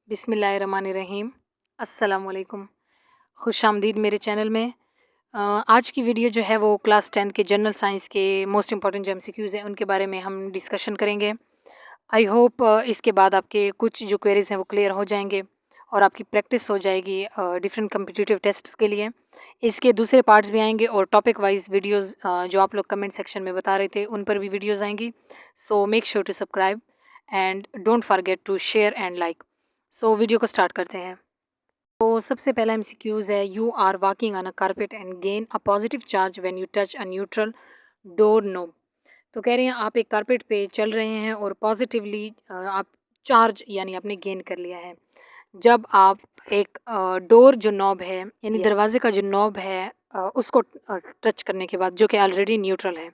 बिस्मिल्लाहिर्रहमानिर्रहीम। अस्सलामुअलैकुम। खुशामदीद मेरे चैनल में। आज की वीडियो जो है वो क्लास 10 के जनरल साइंस के मोस्ट इंपॉर्टेंट जो एमसीक्यूज़ हैं उनके बारे में हम डिस्कशन करेंगे। आई होप इसके बाद आपके कुछ जो क्वेरीज हैं वो क्लियर हो जाएंगे और आपकी प्रैक्टिस हो जाएगी डिफरेंट कम्पिटिटिव टेस्ट्स के लिए। इसके दूसरे पार्ट्स भी आएंगे और टॉपिक वाइज वीडियोस जो आप लोग कमेंट सेक्शन में बता रहे थे उन पर भी वीडियोस आएंगी। So make sure to subscribe and don't forget to share and like. So video को स्टार्ट करते हैं। तो सबसे पहला एमसीक्यूज है, you are walking on a carpet and gain a positive charge when you touch a neutral doorknob. तो कह रहे हैं आप एक कारपेट पे चल रहे हैं और पॉजिटिवली आप चार्ज यानी आपने गेन कर लिया है जब आप एक डोर जो नॉब है यानी दरवाजे का जो नॉब है उसको टच करने के बाद, जो कि ऑलरेडी न्यूट्रल है।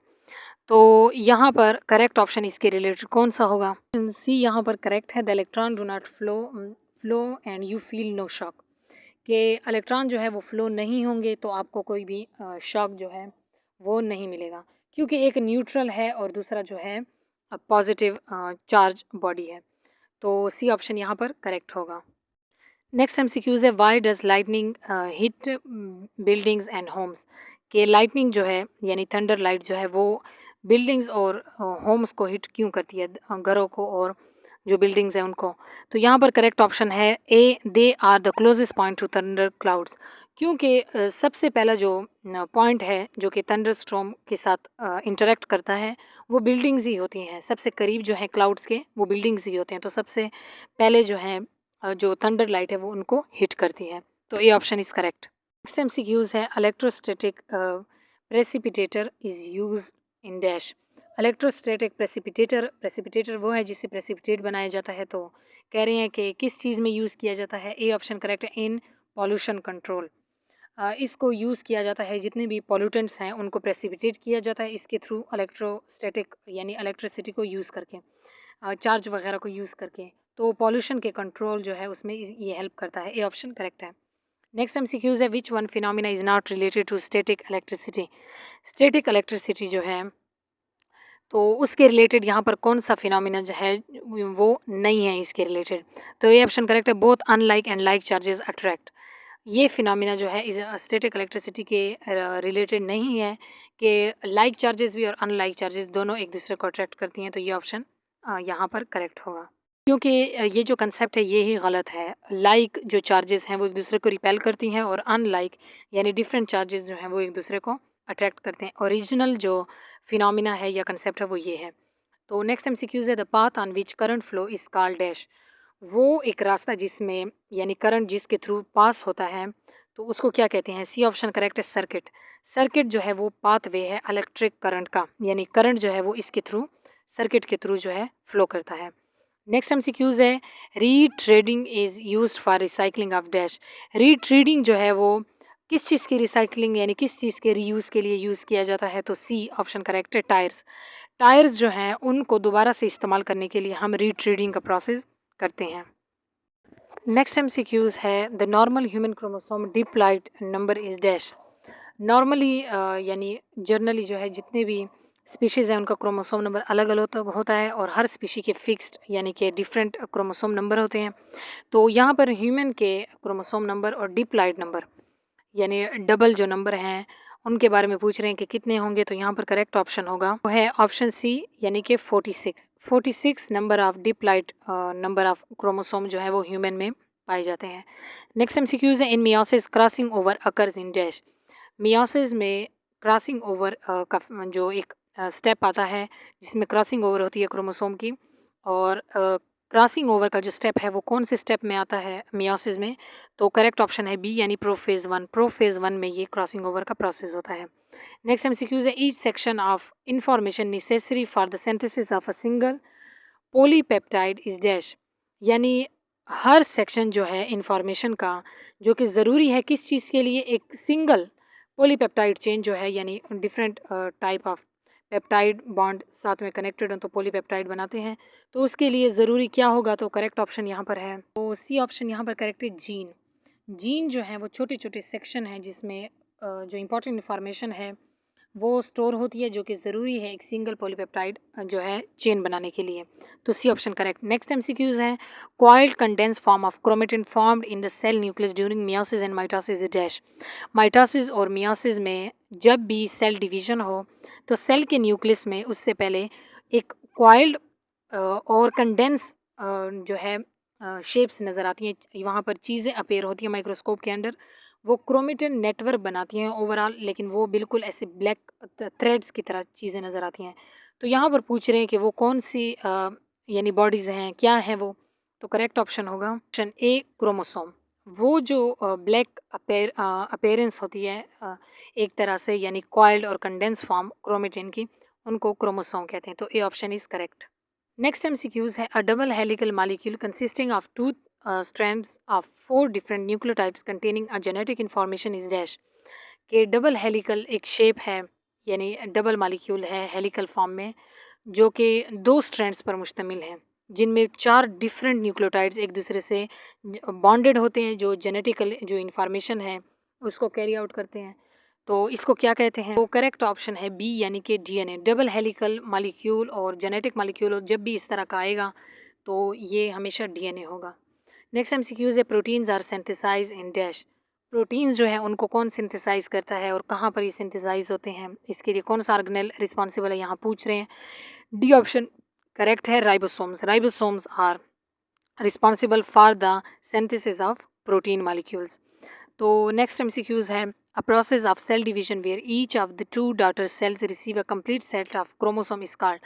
तो यहाँ पर करेक्ट ऑप्शन इसके रिलेटेड कौन सा होगा? सी यहाँ पर करेक्ट है। The electron do not flow and you feel no shock. कि इलेक्ट्रॉन जो है वो फ्लो नहीं होंगे तो आपको कोई भी शॉक जो है वो नहीं मिलेगा, क्योंकि एक न्यूट्रल है और दूसरा जो है पॉजिटिव चार्ज बॉडी है। तो सी ऑप्शन यहाँ पर करेक्ट होगा। नेक्स्ट एमसीक्यूज है, why does lightning hit buildings and homes. के लाइटनिंग जो है यानी थंडर लाइट जो है वो बिल्डिंग्स और होम्स को हिट क्यों करती है, घरों को और जो बिल्डिंग्स हैं उनको। तो यहाँ पर करेक्ट ऑप्शन है A, they are the closest point to thunder clouds. क्योंकि सबसे पहला जो पॉइंट है जो कि थंडर स्टॉर्म के साथ इंटरेक्ट करता है वो बिल्डिंग्स ही होती हैं। सबसे करीब जो है क्लाउड्स के वो बिल्डिंग्स ही होते हैं। तो सबसे पहले जो है जो थंडर लाइट है वो उनको हिट करती है। तो A option is correct. Next MCQs है, electrostatic precipitator is use in dash. Electrostatic precipitator वो है जिससे प्रेसिपिटेट बनाया जाता है। तो कह रहे हैं कि किस चीज़ में यूज़ किया जाता है? ए ऑप्शन करेक्ट है, इन पॉल्यूशन कंट्रोल। इसको यूज़ किया जाता है, जितने भी पॉल्यूटेंट्स हैं उनको प्रेसिपिटेट किया जाता है इसके थ्रू, इलेक्ट्रोस्टैटिक यानी इलेक्ट्रिसिटी को यूज़ करके, चार्ज वगैरह को यूज़ करके। तो पॉल्यूशन के कंट्रोल जो है उसमें ये हेल्प करता है। ए ऑप्शन करेक्ट है। नेक्स्ट एमसीक्यूज है, which one phenomena is not related to static electricity. Static electricity जो है तो उसके रिलेटेड यहाँ पर कौन सा फिनोमिना जो है वो नहीं है इसके रिलेटेड। तो ये ऑप्शन करेक्ट है, both unlike and like charges attract. ये फिनोमिना जो है इस स्टैटिक इलेक्ट्रिसिटी के रिलेटेड नहीं है कि लाइक चार्जेस भी और अनलाइक चार्जेस दोनों एक दूसरे को अट्रैक्ट करती हैं। तो ये ऑप्शन यहाँ पर करेक्ट होगा, क्योंकि ये जो कंसेप्ट है ये ही गलत है। लाइक जो चार्जेस हैं वो एक दूसरे को रिपेल करती हैं और अनलाइक यानी डिफरेंट चार्जेस जो हैं वो एक दूसरे को अट्रैक्ट करते हैं। ओरिजिनल जो फिनोमिना है या कंसेप्ट है वो ये है। तो नेक्स्ट एमसीक्यूज है, the path on which current flow is called dash. वो एक रास्ता जिसमें यानी करंट जिसके थ्रू पास होता है तो उसको क्या कहते हैं? सी ऑप्शन करेक्ट है, सर्किट। सर्किट जो है वो पाथवे है इलेक्ट्रिक करंट का, यानी करंट जो है वो इसके थ्रू, सर्किट के थ्रू जो है फ्लो करता है। नेक्स्ट एमसीक्यूज है, retreading is used for recycling of dash. Retreading जो है वो किस चीज़ की रिसाइकलिंग यानी किस चीज़ के रीयूज़ के लिए यूज़ किया जाता है? तो सी ऑप्शन करेक्ट है, टायर्स। टायर्स जो हैं उनको दोबारा से इस्तेमाल करने के लिए हम रीट्रेडिंग का प्रोसेस करते हैं। नेक्स्ट एमसीक्यूज है, the normal human chromosome diploid number is dash. Normally यानी जर्नली जो है जितने भी स्पीशीज़ हैं उनका क्रोमोसोम नंबर अलग अलग होता है और हर स्पीशी के फिक्स्ड यानी कि डिफरेंट क्रोमोसोम नंबर होते हैं। तो यहाँ पर ह्यूमन के क्रोमोसोम नंबर और डिप्लॉयड नंबर यानी डबल जो नंबर हैं उनके बारे में पूछ रहे हैं कि कितने होंगे। तो यहाँ पर करेक्ट ऑप्शन होगा वो है ऑप्शन सी यानी कि 46। 46 number of diploid number of chromosome जो है वो ह्यूमन में पाए जाते हैं। नेक्स्ट एमसीक्यूज है, इन meiosis crossing over occurs in dash. Meiosis में क्रॉसिंग ओवर का जो एक स्टेप आता है जिसमें क्रॉसिंग ओवर होती है क्रोमोसोम की, और क्रॉसिंग ओवर का जो स्टेप है वो कौन से स्टेप में आता है मियोसिस में? तो करेक्ट ऑप्शन है बी यानी प्रोफेज 1। प्रोफेज 1 में ये क्रॉसिंग ओवर का प्रोसेस होता है। नेक्स्ट एमसीक्यूज है, each section of information necessary for the synthesis of a single polypeptide is dash. यानी हर सेक्शन जो है इंफॉर्मेशन का जो कि ज़रूरी है किस चीज़ के लिए? एक सिंगल पॉलीपेप्टाइड चेन जो है यानी different type of peptide bond साथ में कनेक्टेड हो तो पॉलीपेप्टाइड बनाते हैं। तो उसके लिए ज़रूरी क्या होगा? तो करेक्ट ऑप्शन यहाँ पर है, तो सी ऑप्शन यहाँ पर करेक्ट है, जीन। जीन जो है वो छोटे छोटे सेक्शन हैं जिसमें जो इम्पोर्टेंट इन्फॉर्मेशन है वो स्टोर होती है जो कि ज़रूरी है एक सिंगल पॉलीपेप्टाइड जो है चेन बनाने के लिए। तो C option correct. Next MCQs है, coiled condense form of chromatin formed in the cell nucleus during meiosis and mitosis is dash. Mitosis और मियोसिस में जब भी सेल डिवीजन हो तो सेल के न्यूक्लियस में उससे पहले एक कॉइल्ड और कंडेंस जो है शेप्स नज़र आती हैं, वहाँ पर चीज़ें अपेयर होती हैं माइक्रोस्कोप के अंडर। वो क्रोमेटिन नेटवर्क बनाती हैं ओवरऑल, लेकिन वो बिल्कुल ऐसे ब्लैक थ्रेड्स की तरह चीज़ें नज़र आती हैं। तो यहाँ पर पूछ रहे हैं कि वो कौन सी यानी बॉडीज़ हैं, क्या है वो? तो करेक्ट ऑप्शन होगा ऑप्शन ए क्रोमोसोम। वो जो ब्लैक अपेयरेंस होती है एक तरह से, यानी कॉइल्ड और कंडेंस फॉर्म क्रोमेटिन की, उनको क्रोमोसोम कहते हैं। तो A option is correct. Next MCQs है, a double helical molecule consisting of two strands of four different nucleotides containing a genetic information is dash। कि डबल हेलिकल एक shape है, यानी डबल मॉलिक्यूल है हेलिकल फॉर्म में, जो कि दो स्ट्रैंड्स पर मुश्तमिल है, जिनमें चार डिफरेंट न्यूक्लियोटाइड्स एक दूसरे से बॉन्डेड होते हैं, जो जेनेटिकल जो इंफॉर्मेशन है उसको कैरी आउट करते हैं। तो इसको क्या कहते हैं? तो करेक्ट ऑप्शन है बी, यानी कि डीएनए। डबल हेलिकल मॉलिक्यूल और जेनेटिक मॉलिक्यूल जब भी इस तरह का आएगा तो ये हमेशा डीएनए होगा। नेक्स्ट एमसीक्यूज है, proteins are synthesise in dash. Proteins जो है उनको कौन सिंथेसाइज करता है और कहाँ पर ये सिंथेसाइज होते हैं, इसके लिए कौन सा ऑर्गेनेल रिस्पॉन्सिबल है, यहाँ पूछ रहे हैं। डी ऑप्शन करेक्ट है, ribosomes. Ribosomes are responsible for the synthesis of protein molecules. तो नेक्स्ट एमसीक्यूज है, a process of cell division where each of the two daughter cells receive a complete set of chromosome is called.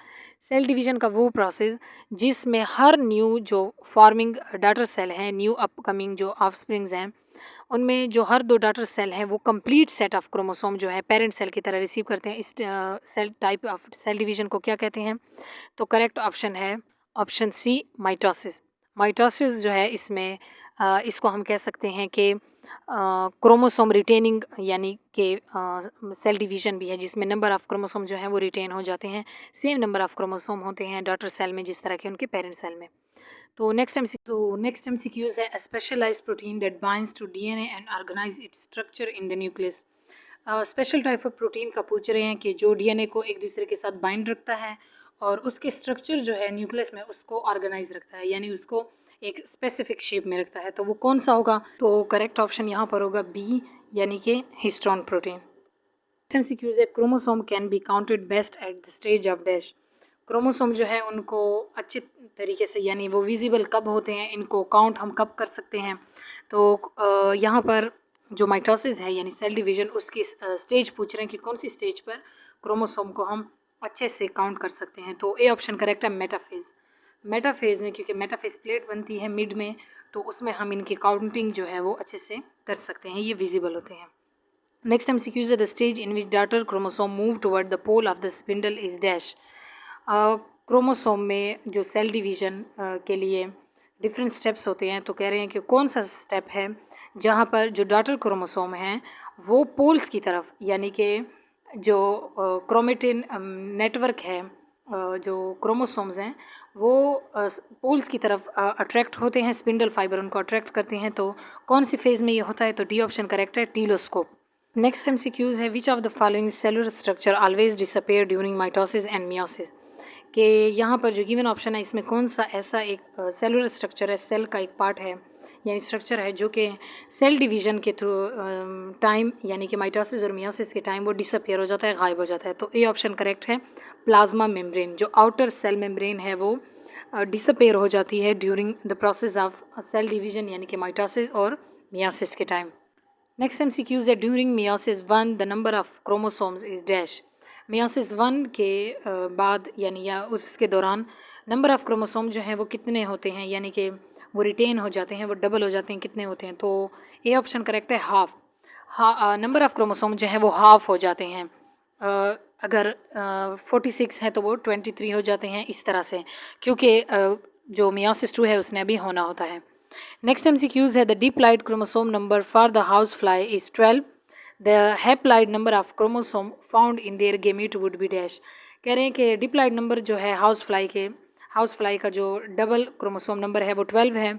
Cell division का वो process जिसमें हर new जो forming daughter cell हैं, new upcoming जो offsprings हैं, उनमें जो हर दो डॉटर सेल हैं वो कंप्लीट सेट ऑफ क्रोमोसोम जो है पेरेंट सेल की तरह रिसीव करते हैं। इस cell type of cell division को क्या कहते हैं? तो करेक्ट ऑप्शन है ऑप्शन सी, माइटोसिस। माइटोसिस जो है इसमें इसको हम कह सकते हैं कि क्रोमोसोम रिटेनिंग, यानी कि सेल डिवीजन भी है जिसमें नंबर ऑफ क्रोमोसोम जो है वो रिटेन हो जाते हैं। सेम नंबर ऑफ क्रोमोसोम होते हैं डॉटर सेल में जिस तरह के उनके पेरेंट सेल में। तो नेक्स्ट एमसीक्यूज है, specialised protein that binds to DNA and organise its structure in the nucleus. Special type of protein का पूछ रहे हैं कि जो डीएनए को एक दूसरे के साथ बाइंड रखता है और उसके स्ट्रक्चर जो है न्यूक्लियस में उसको ऑर्गेनाइज रखता है, यानी उसको एक स्पेसिफिक शेप में रखता है। तो वो कौन सा होगा? तो करेक्ट ऑप्शन यहाँ पर होगा बी, यानी कि हिस्टोन प्रोटीन। एमसीक्यूज है, chromosome can be counted best at the stage of dash. Chromosome जो है उनको अच्छे तरीके से, यानी वो विजिबल कब होते हैं, इनको काउंट हम कब कर सकते हैं? तो यहाँ पर जो माइटोसिस है यानी सेल डिवीजन, उसकी स्टेज पूछ रहे हैं कि कौन सी स्टेज पर क्रोमोसोम को हम अच्छे से काउंट कर सकते हैं। तो ए ऑप्शन करेक्ट है, मेटाफेज। मेटाफेज में, क्योंकि मेटाफेज प्लेट बनती है मिड में, तो उसमें हम इनकी काउंटिंग जो है वो अच्छे से कर सकते हैं, ये विजिबल होते हैं। नेक्स्ट एमसीक्यूज है, the stage in which daughter chromosome move toward the pole of the spindle is dash. Chromosome में जो सेल डिवीजन के लिए डिफरेंट स्टेप्स होते हैं, तो कह रहे हैं कि कौन सा स्टेप है जहाँ पर जो डॉटर क्रोमोसोम हैं वो पोल्स की तरफ, यानी कि जो क्रोमेटिन नेटवर्क है, जो क्रोमोसोम्स हैं वो पोल्स की तरफ अट्रैक्ट होते हैं, स्पिंडल फाइबर उनको अट्रैक्ट करते हैं। तो कौन सी फेज़ में ये होता है? तो डी ऑप्शन करेक्ट है, टीलोस्कोप। नेक्स्ट एमसीक्यूज है, which of the following cellular structure always disappear during mitosis and meiosis. कि यहाँ पर जो गिवन ऑप्शन है इसमें कौन सा ऐसा एक सेलुलर स्ट्रक्चर है, सेल का एक पार्ट है यानी स्ट्रक्चर है जो कि सेल डिवीजन के थ्रू टाइम, यानी कि माइटोसिस और मियोसिस के टाइम वो डिसअपेयर हो जाता है, गायब हो जाता है। तो ए ऑप्शन करेक्ट है, प्लाज्मा मेम्ब्रेन। जो आउटर सेल मेम्ब्रेन है वो डिसअपेयर हो जाती है during the process of cell division, यानी कि माइटोसिस और मियोसिस के टाइम। नेक्स्ट एमसीक्यूज है, during meiosis 1 the number of chromosomes is dash. Meiosis 1 के बाद यानी या उसके दौरान नंबर ऑफ क्रोमोसोम जो हैं वो कितने होते हैं, यानी कि वो रिटेन हो जाते हैं, वो डबल हो जाते हैं, कितने होते हैं? तो ए ऑप्शन करेक्ट है, हाफ। नंबर ऑफ क्रोमोसोम जो है वो हाफ हो जाते हैं। अगर 46 है तो वो 23 हो जाते हैं, इस तरह से, क्योंकि जो मियोसिस 2 है उसने अभी होना होता है। नेक्स्ट एमसीक्यूज है, the diploid chromosome number for the house fly is 12। The haploid number of chromosome found in their gamete would be dash. कह रहे हैं कि डिप्लॉइड नंबर जो है हाउस फ्लाई का जो डबल क्रोमोसोम नंबर है वो 12 है।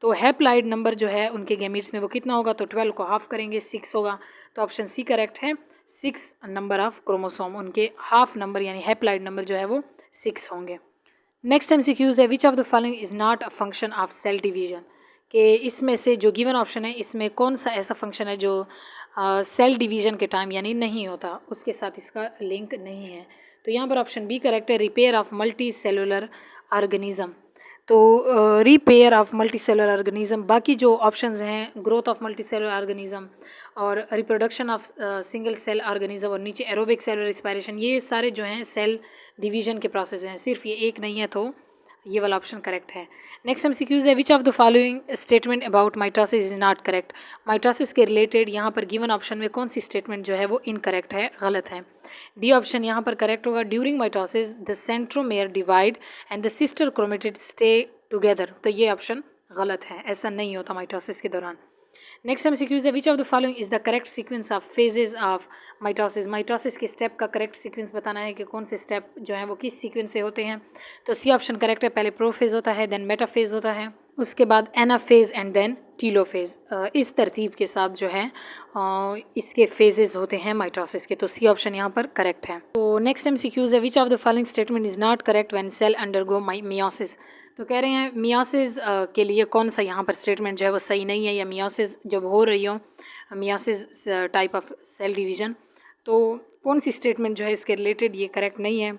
तो हैप्लॉइड नंबर जो है उनके गेमीट्स में वो कितना होगा? तो 12 को हाफ करेंगे, 6 होगा। तो ऑप्शन सी करेक्ट है, 6 नंबर ऑफ क्रोमोसोम, उनके हाफ नंबर यानी हैप्लॉइड नंबर जो है वो 6 होंगे। नेक्स्ट एमसीक्यूज है, which of the following is not a function of cell division, कि इसमें से जो गिवन ऑप्शन है इसमें कौन सा ऐसा फंक्शन है जो सेल डिवीजन के टाइम यानी नहीं होता, उसके साथ इसका लिंक नहीं है। तो यहाँ पर ऑप्शन बी करेक्ट है, repair of multi cellular organism. तो repair of multi cellular organism, बाकी जो ऑप्शंस हैं growth of multi cellular organism और reproduction of single cell organism और नीचे एरोबिक सेल रेस्पिरेशन, ये सारे जो हैं सेल डिवीजन के प्रोसेस हैं, सिर्फ ये एक नहीं है, तो ये वाला ऑप्शन करेक्ट है। नेक्स्ट एमसीक्यूज है, which of the following statement about mitosis is not correct, mitosis के रिलेटेड यहाँ पर गिवन ऑप्शन में कौन सी स्टेटमेंट जो है वो इनकरेक्ट है, गलत है। डी ऑप्शन यहाँ पर करेक्ट होगा, during mitosis the centromere divide and the sister chromatid stay together, तो ये ऑप्शन गलत है, ऐसा नहीं होता माइटोसिस के दौरान। नेक्स्ट एमसीक्यूज है, which of the following is the correct sequence of phases of mitosis, mitosis के स्टेप का करेक्ट सीक्वेंस बताना है कि कौन से स्टेप जो है वो किस सीक्वेंस से होते हैं। तो सी ऑप्शन करेक्ट है, पहले प्रोफेज होता है, देन मेटाफेज होता है, उसके बाद एनाफेज एंड देन टीलोफेज, इस तरतीब के साथ जो है इसके फेजेस होते हैं माइटोसिस के। तो सी ऑप्शन यहाँ पर करेक्ट है। तो नेक्स्ट एमसीक्यूज है, which of the following statement is not correct when cell undergo meiosis, तो कह रहे हैं मियोसिस के लिए कौन सा यहाँ पर स्टेटमेंट जो है वो सही नहीं है, या मियोसिस जब हो रही हो meiosis type of cell division, तो कौन सी स्टेटमेंट जो है इसके रिलेटेड ये करेक्ट नहीं है।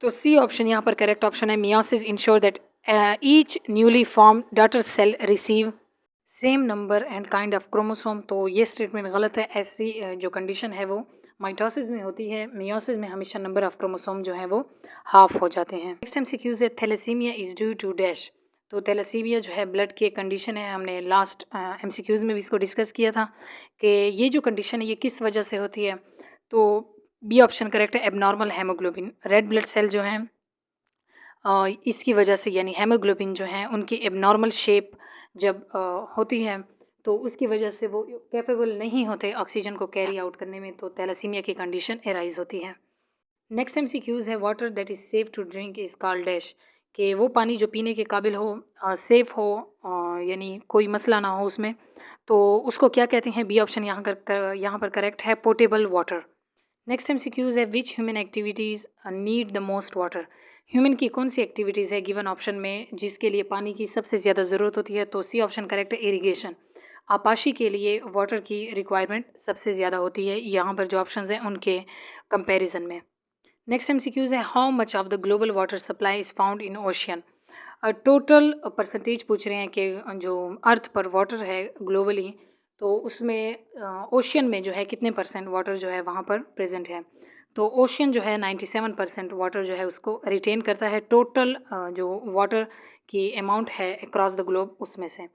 तो सी ऑप्शन यहाँ पर करेक्ट ऑप्शन है, meiosis ensure that each newly form daughter cell receive same number and kind of chromosome, तो ये स्टेटमेंट गलत है। ऐसी जो कंडीशन है वो माइटोसिस में होती है, मियोसिस में हमेशा नंबर ऑफ क्रोमोसोम जो है वो हाफ हो जाते हैं। नेक्स्ट एमसीक्यूज है, thalassaemia is due to dash, तो थैलेसीमिया जो है ब्लड की कंडीशन है, हमने लास्ट एमसीक्यूज में भी इसको डिस्कस किया था कि ये जो कंडीशन है ये किस वजह से होती है। तो बी ऑप्शन करेक्ट है, abnormal haemoglobin, red blood cell जो हैं इसकी वजह से यानी हेमोग्लोबिन जो है उनकी एबनॉर्मल शेप जब होती है तो उसकी वजह से वो कैपेबल नहीं होते ऑक्सीजन को कैरी आउट करने में, तो थैलेसीमिया की कंडीशन एराइज होती है। नेक्स्ट एमसीक्यूज है, water that is safe to drink is called dash, कि वो पानी जो पीने के काबिल हो, सेफ़ हो, यानी कोई मसला ना हो उसमें, तो उसको क्या कहते हैं। बी ऑप्शन यहाँ पर करेक्ट है, पोर्टेबल वाटर। नेक्स्ट एमसीक्यूज है, which human activities need the most water, human की कौन सी एक्टिविटीज़ है गिवन ऑप्शन में जिसके लिए पानी की सबसे ज़्यादा ज़रूरत होती है। तो सी ऑप्शन करेक्ट है, इरिगेशन, आपाशी के लिए वाटर की रिक्वायरमेंट सबसे ज़्यादा होती है यहाँ पर जो ऑप्शंस हैं उनके कंपैरिजन में। नेक्स्ट एमसीक्यूज है, how much of the global water supply is found in ocean, total percentage पूछ रहे हैं कि जो अर्थ पर वाटर है ग्लोबली, तो उसमें ओशियन में जो है कितने परसेंट वाटर जो है वहाँ पर प्रेजेंट है। तो ओशियन जो है 97% वाटर जो है उसको रिटेन करता है, टोटल जो वाटर की अमाउंट है अक्रॉस द ग्लोब उसमें से।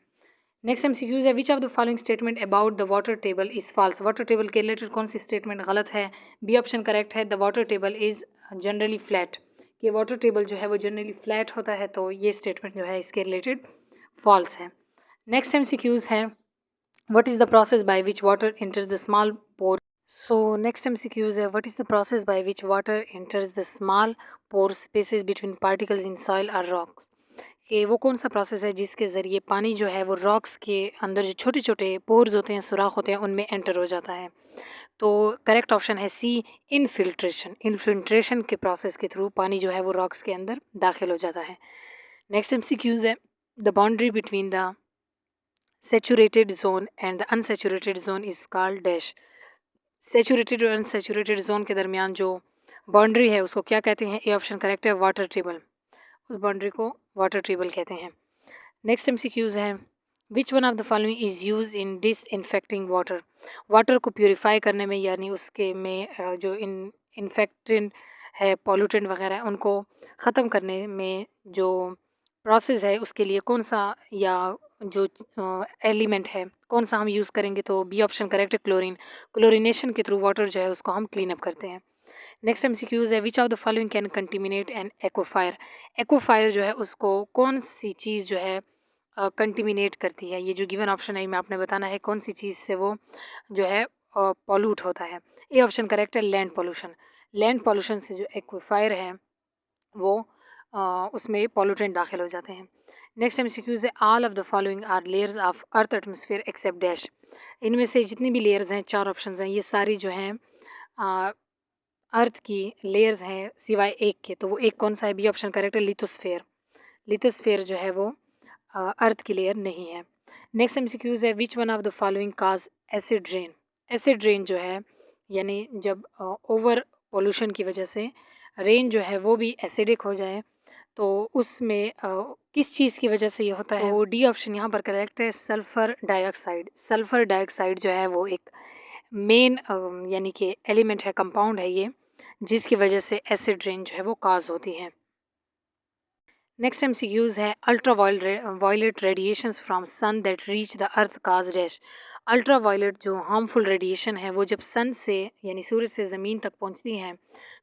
नेक्स्ट एमसीक्यूज है, which of the following statement about the water table is false, water table के रिलेटेड कौन सी स्टेटमेंट गलत है। बी ऑप्शन करेक्ट है, the water table is generally flat, कि वाटर टेबल जो है वो जनरली फ्लैट होता है, तो ये स्टेटमेंट जो है इसके रिलेटेड फॉल्स है। नेक्स्ट एमसीक्यूज है, what is the process by which water enters the small pore, so next MCQs है, what is the process by which water enters the small pore spaces between particles in soil और rocks, कि वो कौन सा process है जिसके ज़रिए पानी जो है वो रॉक्स के अंदर जो छोटे छोटे पोर्स होते हैं, सुराख होते हैं, उनमें एंटर हो जाता है। तो करेक्ट ऑप्शन है सी, इनफिल्ट्रेशन, इनफिल्ट्रेशन के प्रोसेस के थ्रू पानी जो है वो रॉक्स के अंदर दाखिल हो जाता है। नेक्स्ट एमसीक्यूज है, the boundary between the saturated zone and the unsaturated zone is called dash, saturated और अनसेचूरेटेड जोन के दरमियान जो बाउंड्री है उसको क्या कहते हैं। ए ऑप्शन करेक्ट है, वाटर टेबल, उस बाउंड्री को वाटर टेबल कहते हैं। नेक्स्ट एमसीक्यूज है, which one of the following is use in disinfecting water, water को प्योरीफाई करने में यानी उसके में जो इन्फेक्टेंट है, पॉल्यूटेंट वगैरह उनको ख़त्म करने में जो प्रोसेस है उसके लिए कौन सा या जो एलिमेंट है कौन सा हम यूज़ करेंगे। तो बी ऑप्शन करेक्ट है, क्लोरीन, क्लोरीनेशन के थ्रू वाटर जो है उसको हम क्लीन अप करते हैं। नेक्स्ट एमसीक्यूज है, which of the following can contaminate an aquifer, aquifer जो है उसको कौन सी चीज़ जो है कंटिमिनेट करती है। ये जो गिवन ऑप्शन है मैं आपने बताना है कौन सी चीज़ से वो जो है पॉल्यूट होता है। ए ऑप्शन करेक्ट है, लैंड पॉल्यूशन, लैंड पॉल्यूशन से जो एक्वाफायर है वो उसमें पॉल्यूटेंट दाखिल हो जाते हैं। नेक्स्ट एमसीक्यूज है, all of the following are layers of earth atmosphere except dash, इनमें से जितनी भी लेयर्स हैं, चार ऑप्शंस हैं, ये सारी जो हैं अर्थ की लेयर्स हैं सिवाय एक के, तो वो एक कौन सा है? बी ऑप्शन करेक्ट है, लिथोस्फेयर। लिथोस्फेयर जो है वो अर्थ की लेयर नहीं है। नेक्स्ट एमसीक्यूज है, which one of the following cause acid rain. Acid rain जो है यानी जब ओवर पोल्यूशन की वजह से रेन जो है वो भी एसिडिक हो जाए, तो उसमें किस चीज़ की वजह से ये होता है? तो डी ऑप्शन यहाँ पर करेक्ट है, सल्फ़र डाइऑक्साइड। सल्फ़र डाइऑक्साइड जो है वो एक मेन यानी कि एलिमेंट है, कंपाउंड है ये, जिसकी वजह से एसिड रेन जो है वो काज होती है। नेक्स्ट एमसीक्यूज है, ultraviolet radiations from sun that reach the earth cause dash. Ultraviolet जो हार्मफुल रेडिएशन है वो जब सन से यानी सूरज से ज़मीन तक पहुंचती हैं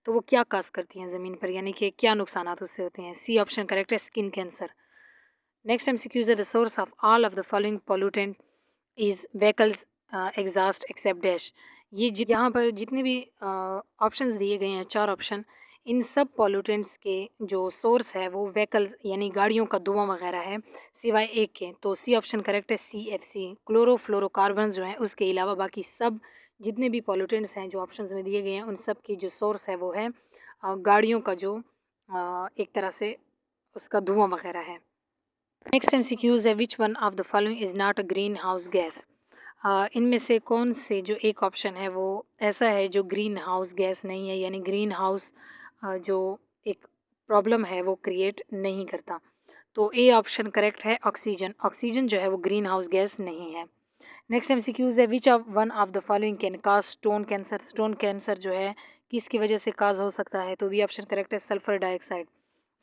तो वो क्या काज करती हैं ज़मीन पर, यानी कि क्या नुकसान उससे होते हैं? सी ऑप्शन करेक्ट है, स्किन कैंसर। नेक्स्ट एमसीक्यूज है, the source of all of the following pollutant is vehicles exhaust accept dash. ये यहाँ पर जितने भी ऑप्शंस दिए गए हैं, चार ऑप्शन, इन सब पॉल्यूटेंट्स के जो सोर्स है वो व्हीकल्स यानी गाड़ियों का धुआं वगैरह है, सिवाय एक के। तो सी ऑप्शन करेक्ट है, CFC, क्लोरोफ्लोरोकार्बन जो है उसके अलावा बाकी सब जितने भी पॉल्यूटेंट्स हैं जो ऑप्शंस में दिए गए हैं उन सब की जो सोर्स है वो है गाड़ियों का जो एक तरह से उसका धुआं वगैरह है। नेक्स्ट एमसीक्यूज है, which one of the following is not a green house gas. इनमें से कौन से जो एक ऑप्शन है वो ऐसा है जो ग्रीन हाउस गैस नहीं है, यानी ग्रीन हाउस जो एक प्रॉब्लम है वो क्रिएट नहीं करता? तो ए ऑप्शन करेक्ट है, ऑक्सीजन। ऑक्सीजन जो है वो ग्रीन हाउस गैस नहीं है। नेक्स्ट एमसीक्यूज है, which of one of the following can cause stone cancer. Stone cancer जो है किसकी वजह से काज हो सकता है? तो बी ऑप्शन करेक्ट है, सल्फर डाइऑक्साइड।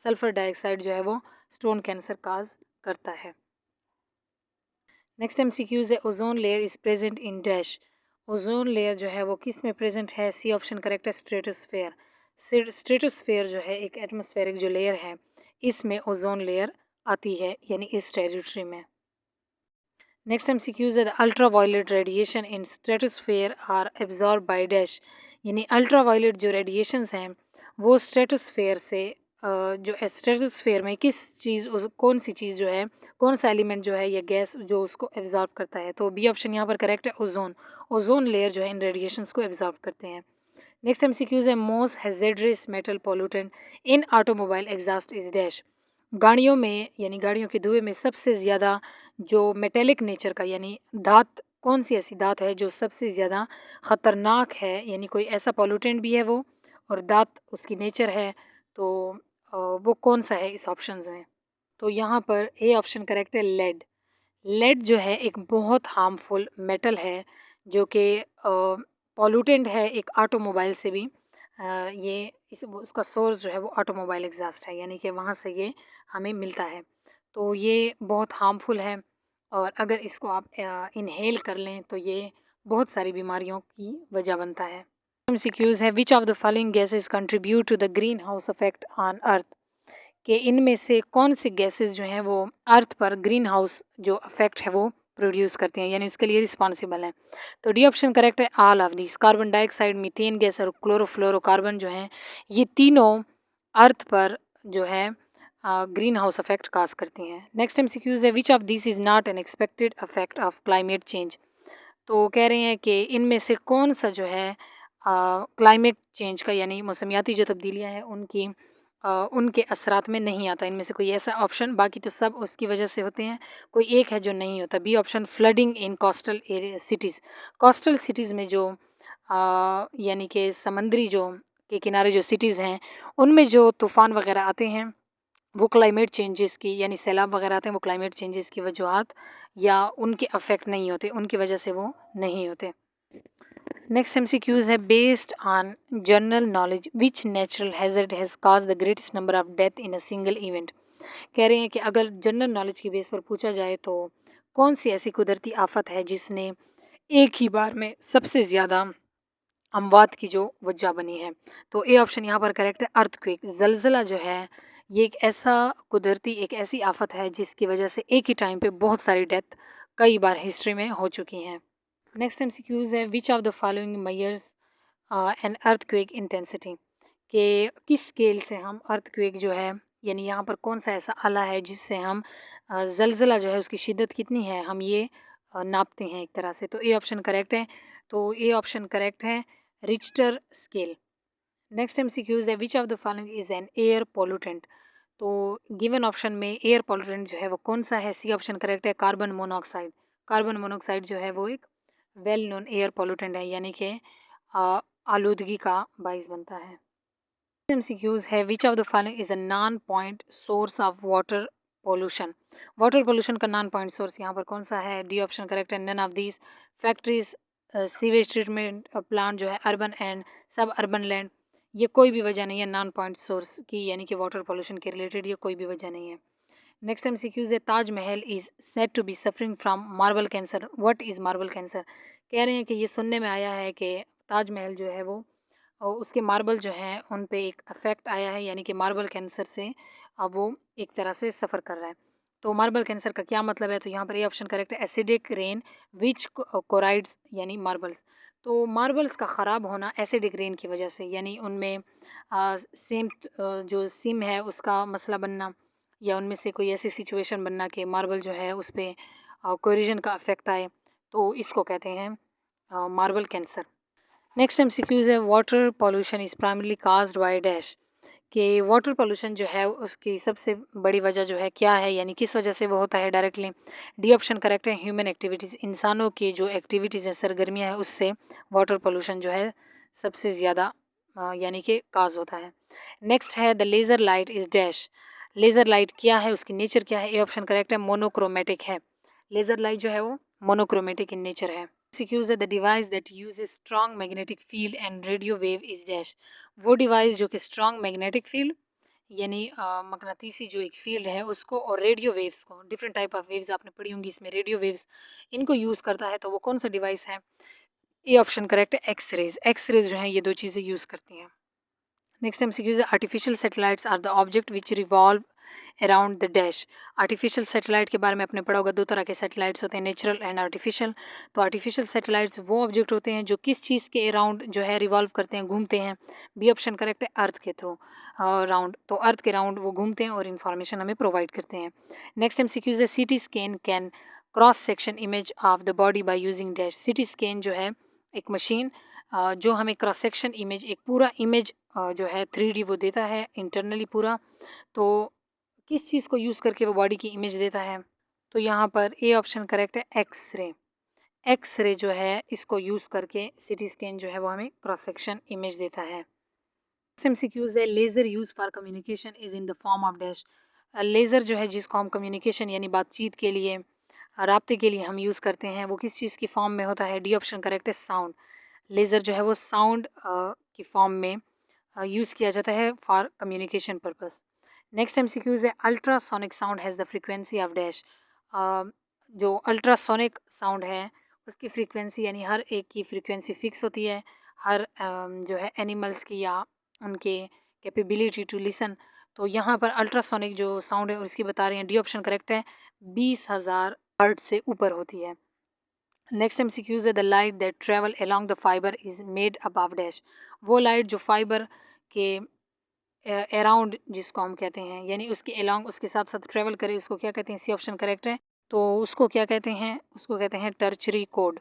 सल्फर डाइऑक्साइड जो है वो स्टोन कैंसर काज करता है। नेक्स्ट एमसीक्यूज है, ozone layer is present in dash. Ozone layer जो है वो किस में प्रेजेंट है? सी ऑप्शन करेक्ट है, स्ट्रेटोस्फेयर। स्ट्रेटोस्फेयर जो है एक एटमॉस्फेरिक जो लेयर है, इसमें ओजोन लेयर आती है यानी इस टेरिटरी में। नेक्स्ट एमसीक्यूज है, the ultraviolet radiation in stratosphere are absorb by dash. यानी अल्ट्रा वायलेट जो रेडिएशंस हैं वो स्ट्रेटोस्फेयर से जो स्ट्रेटोस्फेयर में किस चीज़ कौन सी चीज़ जो है, कौन सा एलिमेंट जो है या गैस जो उसको एब्जॉर्ब करता है? तो बी ऑप्शन यहाँ पर करेक्ट है, ओजोन। ओजोन लेयर जो है इन रेडिएशंस को एब्जॉर्ब करते हैं। नेक्स्ट एमसीक्यूज है, most hazardous metal pollutant in automobile exhaust is dash. गाड़ियों में यानी गाड़ियों के धुएं में सबसे ज़्यादा जो मेटेलिक नेचर का यानी धात, कौन सी ऐसी धात है जो सबसे ज़्यादा ख़तरनाक है, यानी कोई ऐसा पॉल्यूटेंट भी है वो और धात उसकी नेचर है, तो वो कौन सा है इस ऑप्शंस में? तो यहाँ पर ए ऑप्शन करेक्ट है, लेड। लेड जो है एक बहुत हार्मफुल मेटल है जो कि पॉल्यूटेंट है एक ऑटोमोबाइल से भी। ये इस उसका सोर्स जो है वो ऑटोमोबाइल एग्जॉस्ट है, यानी कि वहाँ से ये हमें मिलता है। तो ये बहुत हार्मफुल है और अगर इसको आप इनहेल कर लें तो ये बहुत सारी बीमारियों की वजह बनता है। एमसीक्यूज है, which of the following gases contribute to the greenhouse effect on earth. कि इनमें से कौन सी गैसेस जो हैं वो अर्थ पर ग्रीन हाउस जो इफेक्ट है वो प्रोड्यूस करती हैं यानी उसके लिए रिस्पॉन्सिबल हैं? तो डी ऑप्शन करेक्ट है, all of this. Carbon dioxide, methane gas और क्लोरोफ्लोरोकार्बन जो हैं ये तीनों अर्थ पर जो है ग्रीन हाउस इफेक्ट काज करती हैं। नेक्स्ट एमसीक्यूज है, which of this is not an expected effect of climate change. तो कह रहे हैं कि इनमें से कौन सा जो है क्लाइमेट चेंज का यानी मौसमियाती जो तब्दीलियाँ हैं उनकी उनके असरात में नहीं आता। इनमें से कोई ऐसा ऑप्शन, बाकी तो सब उसकी वजह से होते हैं, कोई एक है जो नहीं होता। B option, flooding in coastal area cities. Coastal cities में जो यानी कि समंदरी जो के किनारे जो सिटीज़ हैं उनमें जो तूफ़ान वगैरह आते हैं वो क्लाइमेट चेंजेस की यानी सैलाब वगैरह आते हैं वो क्लाइमेट चेंजेस की वजूहत या उनके अफेक्ट नहीं होते, उनकी वजह से वो नहीं होते। नेक्स्ट एमसीक्यूज है, based on general knowledge which natural hazard has cause the greatest number of death in a single event. कह रहे हैं कि अगर जनरल नॉलेज की बेस पर पूछा जाए तो कौन सी ऐसी कुदरती आफत है जिसने एक ही बार में सबसे ज़्यादा अमवात की जो वजह बनी है? तो ए ऑप्शन यहाँ पर करेक्ट है, अर्थक्वेक। जलज़ला जो है ये एक ऐसा कुदरती एक ऐसी आफत है जिसकी वजह से एक ही टाइम पे बहुत सारी डेथ कई बार हिस्ट्री में हो चुकी हैं। नेक्स्ट एमसीक्यूज है, which of the following measures an earthquake intensity. के किस स्केल से हम अर्थक्वेक जो है यानी यहाँ पर कौन सा ऐसा आला है जिससे हम जलज़ला जो है उसकी शिद्दत कितनी है हम ये नापते हैं एक तरह से? तो ए ऑप्शन करेक्ट है। तो ए ऑप्शन करेक्ट है, रिक्टर स्केल। नेक्स्ट MCQs है which of the following is an air pollutant. तो गिवन ऑप्शन में एयर पोल्यूटेंट जो है वो कौन सा है? सी ऑप्शन करेक्ट है, कार्बन मोनोऑक्साइड। कार्बन मोनोऑक्साइड जो है वो एक वेल नोन एयर पोल्यूटेंट है, यानी कि आलूदगी का बाइस बनता है। MCQs है which of the following is a non point source of water pollution. Water pollution का नॉन पॉइंट सोर्स यहाँ पर कौन सा है? डी ऑप्शन करेक्ट है, none of these. Factories, sewage treatment plant जो है, urban and suburban land, ये कोई भी वजह नहीं है नॉन पॉइंट सोर्स की, यानी कि वाटर पोल्यूशन के रिलेटेड ये कोई भी वजह नहीं है। नेक्स्ट MCQs है Taj Mahal is said to be suffering from marble cancer. What is marble cancer? कह रहे हैं कि ये सुनने में आया है कि ताजमहल जो है वो और उसके मार्बल जो हैं उन पे एक इफ़ेक्ट आया है, यानी कि मार्बल कैंसर से अब वो एक तरह से सफ़र कर रहा है। तो मार्बल कैंसर का क्या मतलब है? तो यहाँ पर ये ऑप्शन करेक्ट है, एसिडिक रेन विच कोराइड्स, यानी मार्बल्स। तो मार्बल्स का ख़राब होना एसिडिक रेन की वजह से, यानी उनमें सेम जो सिम है उसका मसला बनना, या उनमें से कोई ऐसी सिचुएशन बनना कि मार्बल जो है उस पर कोरिजन का इफ़ेक्ट आए, तो इसको कहते हैं मार्बल कैंसर। नेक्स्ट MCQs है water pollution is primarily caused by dash. कि वाटर पॉल्यूशन जो है उसकी सबसे बड़ी वजह जो है क्या है, यानी किस वजह से वो होता है डायरेक्टली? डी ऑप्शन करेक्ट है, ह्यूमन एक्टिविटीज़। इंसानों की जो एक्टिविटीज़ हैं, सरगर्मियाँ हैं, उससे वाटर पॉल्यूशन जो है सबसे ज़्यादा यानी कि काज होता है। नेक्स्ट है the laser light is dash. Laser light क्या है, उसकी नेचर क्या है? ए ऑप्शन करेक्ट है, मोनोक्रोमेटिक है। लेज़र लाइट जो है वो मोनोक्रोमेटिक इन नेचर है। MCQs है the device that uses strong magnetic field and radio wave is dash. वो डिवाइस जो कि स्ट्रॉन्ग मैग्नेटिक फील्ड, यानी मकनातीसी जो एक फील्ड है उसको, और रेडियो वेव्स को, डिफरेंट टाइप ऑफ वेव्स आपने पढ़ी होंगी इसमें, रेडियो वेव्स, इनको यूज़ करता है, तो वो कौन सा डिवाइस है? ए ऑप्शन करेक्ट है, एक्सरेज। एक्सरेज जो है ये दो चीज़ें यूज़ करती हैं। नेक्स्ट MCQs है artificial satellites are the object which revolve around the dash. Artificial satellite के बारे में आपने पढ़ा होगा, दो तरह के सैटेलाइट्स होते हैं, नेचुरल एंड आर्टिफिशियल। तो आर्टिफिशियल सैटेलाइट्स वो ऑब्जेक्ट होते हैं जो किस चीज़ के अराउंड जो है रिवॉल्व करते हैं, घूमते हैं। बी ऑप्शन करेक्ट है, अर्थ के थ्रू राउंड। तो अर्थ के राउंड वो घूमते हैं और इन्फॉर्मेशन हमें प्रोवाइड करते हैं। नेक्स्ट MCQs है CT scan can cross section image of the body by using dash. CT scan जो है एक मशीन जो हमें क्रॉस सेक्शन इमेज, एक पूरा इमेज जो है 3D वो देता है इंटरनली पूरा। तो किस चीज़ को यूज़ करके वो बॉडी की इमेज देता है? तो यहाँ पर ए ऑप्शन करेक्ट है, एक्सरे। एक्सरे जो है इसको यूज़ करके CT स्कैन जो है वो हमें क्रॉस सेक्शन इमेज देता है। नेक्स्ट MCQs है laser use for communication is in the form of dash. Laser जो है जिसको हम कम्युनिकेशन यानी बातचीत के लिए, राब्ते के लिए हम यूज़ करते हैं, वो किस चीज़ की फॉर्म में होता है? डी ऑप्शन करेक्ट है, साउंड। लेज़र जो है वो साउंड की फॉर्म में यूज़ किया जाता है for communication purpose. Next MCQs है ultrasonic sound has the frequency of dash. जो अल्ट्रासोनिक साउंड है उसकी फ्रीक्वेंसी, यानी हर एक की फ्रीक्वेंसी फिक्स होती है, हर जो है एनिमल्स की या उनके कैपेबिलिटी टू लिसन। तो यहाँ पर अल्ट्रासोनिक जो साउंड है उसकी बता रहे हैं, डी ऑप्शन करेक्ट है, 20,000 हर्ट से ऊपर होती है। नेक्स्ट MCQs है the light that travel along the fibre is made up of dash. वो लाइट जो फाइबर के अराउंड जिसको हम कहते हैं, यानी उसके अलोंग, उसके साथ साथ ट्रेवल करे, उसको क्या कहते हैं? सी ऑप्शन करेक्ट है। तो उसको क्या कहते हैं? उसको कहते हैं टर्चरी कोड।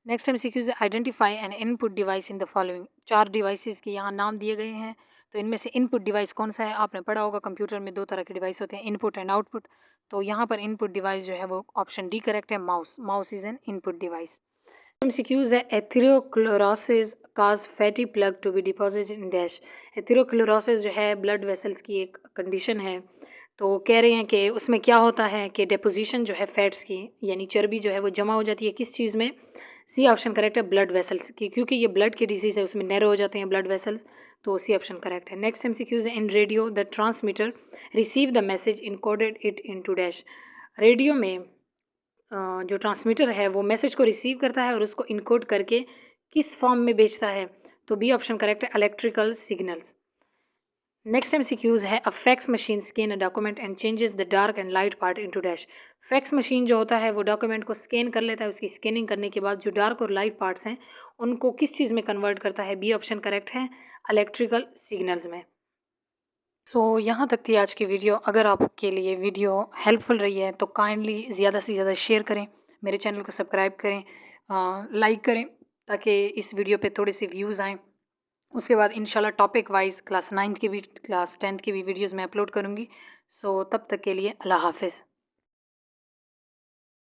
नेक्स्ट MCQs है identify N input device in the following. 4 devices के यहाँ नाम दिए गए हैं, तो इनमें से इनपुट डिवाइस कौन सा है? आपने पढ़ा होगा कंप्यूटर में 2 तरह के डिवाइस होते हैं, इनपुट एंड आउटपुट। तो यहाँ पर इनपुट डिवाइस जो है वो ऑप्शन डी करेक्ट है, mouse. Mouse is an input device. MCQs है atherosclerosis causes fatty plug to be deposited in dash. Atherosclerosis जो है ब्लड वेसल्स की एक कंडीशन है, तो कह रहे हैं कि उसमें क्या होता है कि डिपोजिशन जो है फैट्स की, यानी चर्बी जो है वो जमा हो जाती है किस चीज़ में? सी ऑप्शन करेक्ट है, ब्लड वेसल्स की, क्योंकि ये ब्लड की डिजीज़ है उसमें नैरो हो जाते हैं ब्लड वेसल्स, तो सी ऑप्शन करेक्ट है। नेक्स्ट MCQs है इन radio the transmitter receive the message encoded it into dash. Radio में जो ट्रांसमीटर है वो मैसेज को रिसीव करता है और उसको इनकोड करके किस फॉर्म में भेजता है? तो बी ऑप्शन करेक्ट है, इलेक्ट्रिकल सिग्नल्स। नेक्स्ट MCQs है अ fax machine scan a document and changes the dark and light part into dash. Fax machine जो होता है वो डॉक्यूमेंट को स्कैन कर लेता है, उसकी स्कैनिंग करने के बाद जो डार्क और लाइट पार्ट्स हैं उनको किस चीज़ में कन्वर्ट करता है? बी ऑप्शन करेक्ट है, इलेक्ट्रिकल सिग्नल्स में। सो यहाँ तक थी आज की वीडियो। अगर आपके लिए वीडियो हेल्पफुल रही है तो काइंडली ज़्यादा से ज़्यादा शेयर करें, मेरे चैनल को सब्सक्राइब करें, लाइक करें ताकि इस वीडियो पे थोड़े से व्यूज़ आएँ। उसके बाद इंशाल्लाह टॉपिक वाइज़ क्लास 9th की भी, क्लास 10th की भी वीडियोज़ मैं अपलोड करूँगी। सो तब तक के लिए अल्लाह हाफ़िज़।